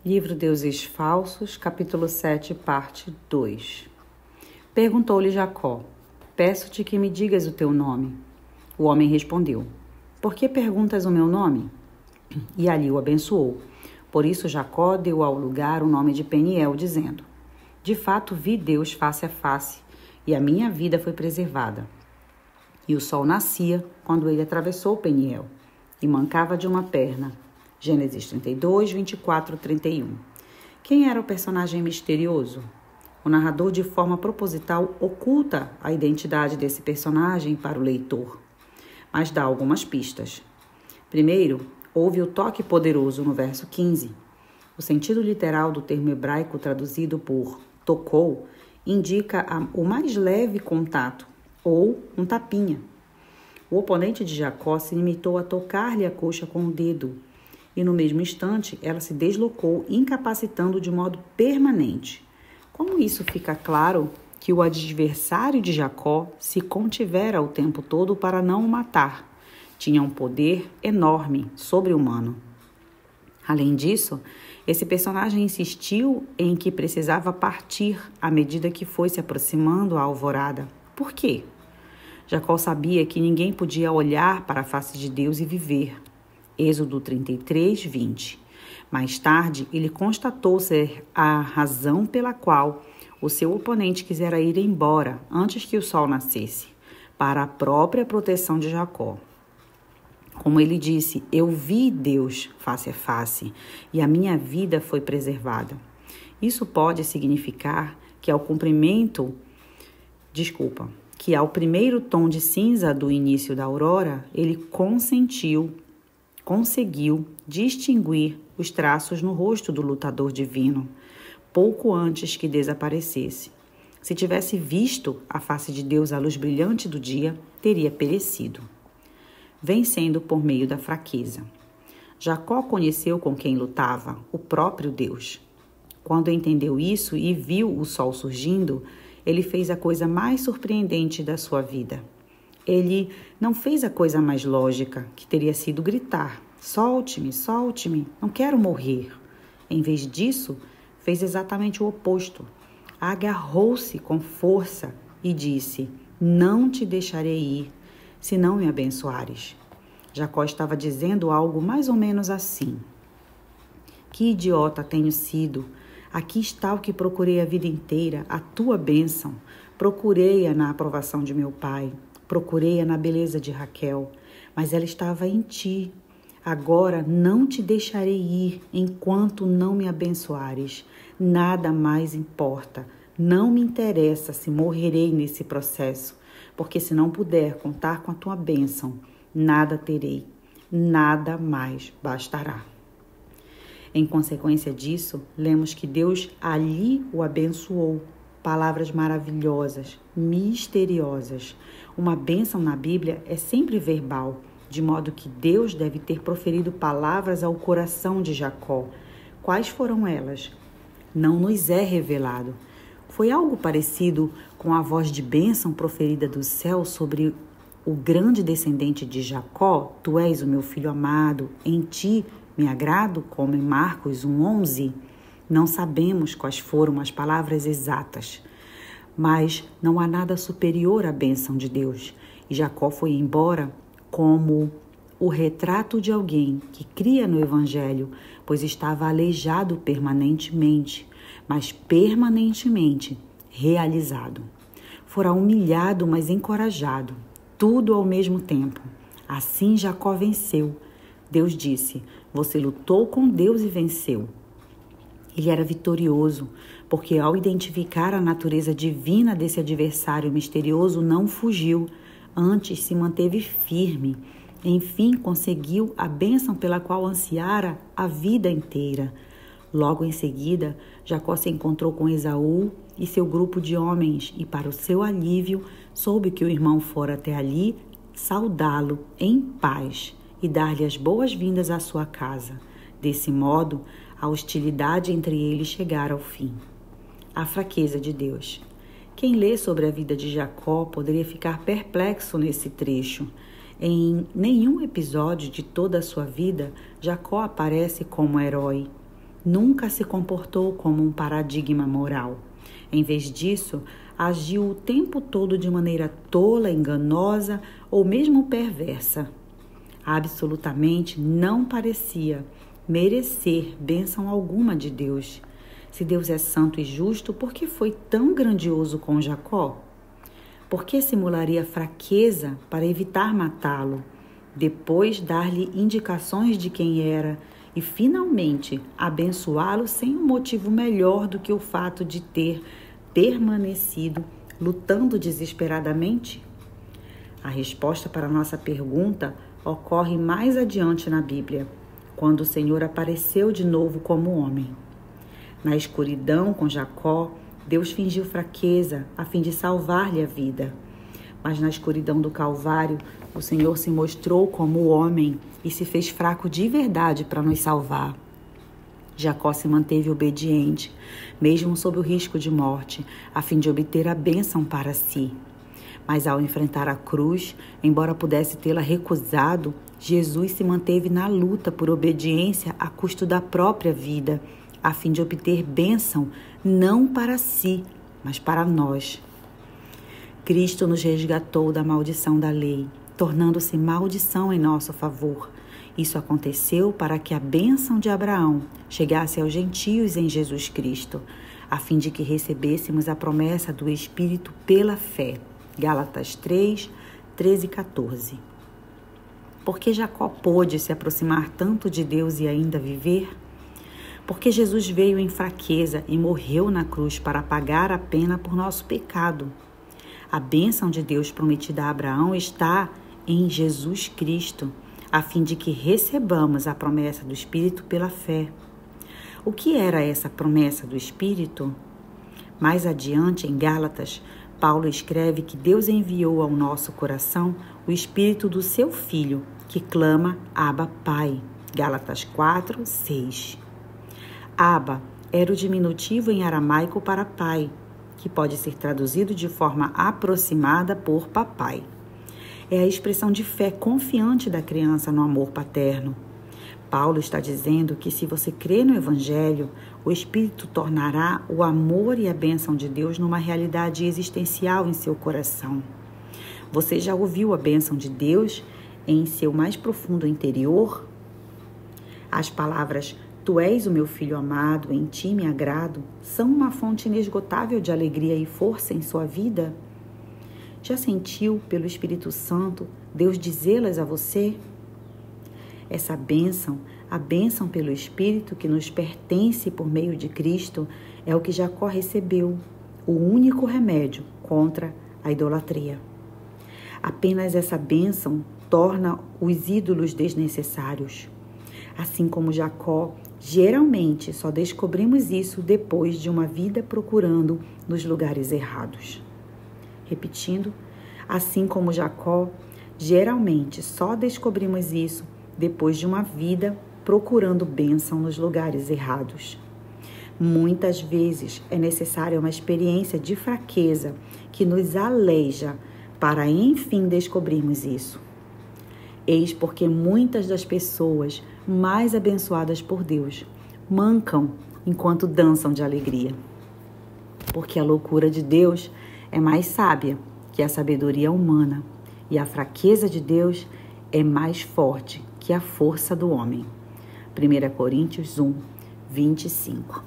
Livro Deuses Falsos, capítulo 7, parte 2. Perguntou-lhe Jacó: Peço-te que me digas o teu nome. O homem respondeu: Por que perguntas o meu nome? E ali o abençoou. Por isso Jacó deu ao lugar o nome de Peniel, dizendo: De fato vi Deus face a face, e a minha vida foi preservada. E o sol nascia quando ele atravessou Peniel, e mancava de uma perna. Gênesis 32, 24, 31. Quem era o personagem misterioso? O narrador, de forma proposital, oculta a identidade desse personagem para o leitor, mas dá algumas pistas. Primeiro, houve o toque poderoso no verso 15. O sentido literal do termo hebraico traduzido por tocou indica o mais leve contato, ou um tapinha. O oponente de Jacó se limitou a tocar-lhe a coxa com o dedo, e no mesmo instante ela se deslocou, incapacitando de modo permanente. Como isso fica claro que o adversário de Jacó se contivera o tempo todo para não o matar. Tinha um poder enorme, sobre-humano. Além disso, esse personagem insistiu em que precisava partir à medida que foi se aproximando a alvorada. Por quê? Jacó sabia que ninguém podia olhar para a face de Deus e viver. Êxodo 33, 20. Mais tarde, ele constatou ser a razão pela qual o seu oponente quisera ir embora antes que o sol nascesse, para a própria proteção de Jacó. Como ele disse, eu vi Deus face a face e a minha vida foi preservada. Isso pode significar que ao primeiro tom de cinza do início da aurora, ele conseguiu distinguir os traços no rosto do lutador divino, pouco antes que desaparecesse. Se tivesse visto a face de Deus à luz brilhante do dia, teria perecido. Vencendo por meio da fraqueza. Jacó conheceu com quem lutava, o próprio Deus. Quando entendeu isso e viu o sol surgindo, ele fez a coisa mais surpreendente da sua vida. Ele não fez a coisa mais lógica, que teria sido gritar: solte-me, solte-me, não quero morrer. Em vez disso, fez exatamente o oposto. Agarrou-se com força e disse: não te deixarei ir, se não me abençoares. Jacó estava dizendo algo mais ou menos assim: que idiota tenho sido! Aqui está o que procurei a vida inteira, a tua bênção. Procurei-a na aprovação de meu pai. Procurei-a na beleza de Raquel, mas ela estava em ti. Agora não te deixarei ir enquanto não me abençoares. Nada mais importa. Não me interessa se morrerei nesse processo, porque se não puder contar com a tua bênção, nada terei, nada mais bastará. Em consequência disso, lemos que Deus ali o abençoou. Palavras maravilhosas, misteriosas. Uma bênção na Bíblia é sempre verbal, de modo que Deus deve ter proferido palavras ao coração de Jacó. Quais foram elas? Não nos é revelado. Foi algo parecido com a voz de bênção proferida do céu sobre o grande descendente de Jacó: Tu és o meu filho amado, em ti me agrado, como em Marcos 1:11. Não sabemos quais foram as palavras exatas, mas não há nada superior à bênção de Deus. E Jacó foi embora como o retrato de alguém que cria no Evangelho, pois estava aleijado permanentemente, mas permanentemente realizado. Fora humilhado, mas encorajado, tudo ao mesmo tempo. Assim Jacó venceu. Deus disse: você lutou com Deus e venceu. Ele era vitorioso, porque ao identificar a natureza divina desse adversário misterioso, não fugiu, antes se manteve firme. Enfim, conseguiu a bênção pela qual ansiara a vida inteira. Logo em seguida, Jacó se encontrou com Esaú e seu grupo de homens, e para o seu alívio, soube que o irmão fora até ali saudá-lo em paz e dar-lhe as boas-vindas à sua casa. Desse modo, a hostilidade entre eles chegara ao fim. A fraqueza de Deus. Quem lê sobre a vida de Jacó poderia ficar perplexo nesse trecho. Em nenhum episódio de toda a sua vida, Jacó aparece como herói. nunca se comportou como um paradigma moral. Em vez disso, agiu o tempo todo de maneira tola, enganosa ou mesmo perversa. Absolutamente não parecia merecer bênção alguma de Deus. Se Deus é santo e justo, por que foi tão grandioso com Jacó? Por que simularia fraqueza para evitar matá-lo, depois dar-lhe indicações de quem era e finalmente abençoá-lo sem um motivo melhor do que o fato de ter permanecido lutando desesperadamente? A resposta para a nossa pergunta ocorre mais adiante na Bíblia, quando o Senhor apareceu de novo como homem. Na escuridão com Jacó, Deus fingiu fraqueza a fim de salvar-lhe a vida. Mas na escuridão do Calvário, o Senhor se mostrou como homem e se fez fraco de verdade para nos salvar. Jacó se manteve obediente, mesmo sob o risco de morte, a fim de obter a bênção para si. Mas ao enfrentar a cruz, embora pudesse tê-la recusado, Jesus se manteve na luta por obediência a custo da própria vida, a fim de obter bênção não para si, mas para nós. Cristo nos resgatou da maldição da lei, tornando-se maldição em nosso favor. Isso aconteceu para que a bênção de Abraão chegasse aos gentios em Jesus Cristo, a fim de que recebêssemos a promessa do Espírito pela fé. Gálatas 3, 13 e 14. Por que Jacó pôde se aproximar tanto de Deus e ainda viver? Porque Jesus veio em fraqueza e morreu na cruz para pagar a pena por nosso pecado. A bênção de Deus prometida a Abraão está em Jesus Cristo, a fim de que recebamos a promessa do Espírito pela fé. O que era essa promessa do Espírito? Mais adiante, em Gálatas, Paulo escreve que Deus enviou ao nosso coração o Espírito do seu Filho, que clama Abba, Pai. Gálatas 4, 6. Abba era o diminutivo em aramaico para pai, que pode ser traduzido de forma aproximada por papai. É a expressão de fé confiante da criança no amor paterno. Paulo está dizendo que se você crê no Evangelho, o Espírito tornará o amor e a bênção de Deus numa realidade existencial em seu coração. Você já ouviu a bênção de Deus em seu mais profundo interior? As palavras "Tu és o meu filho amado, em ti me agrado", são uma fonte inesgotável de alegria e força em sua vida? Já sentiu, pelo Espírito Santo, Deus dizê-las a você? Essa bênção, a bênção pelo Espírito que nos pertence por meio de Cristo, é o que Jacó recebeu, o único remédio contra a idolatria. Apenas essa bênção torna os ídolos desnecessários. Assim como Jacó, geralmente só descobrimos isso depois de uma vida procurando nos lugares errados. Repetindo, assim como Jacó, geralmente só descobrimos isso depois de uma vida procurando bênção nos lugares errados. Muitas vezes é necessária uma experiência de fraqueza que nos aleija para enfim descobrirmos isso. Eis porque muitas das pessoas mais abençoadas por Deus mancam enquanto dançam de alegria. Porque a loucura de Deus é mais sábia que a sabedoria humana, e a fraqueza de Deus é mais forte que a força do homem. 1 Coríntios 1, 25.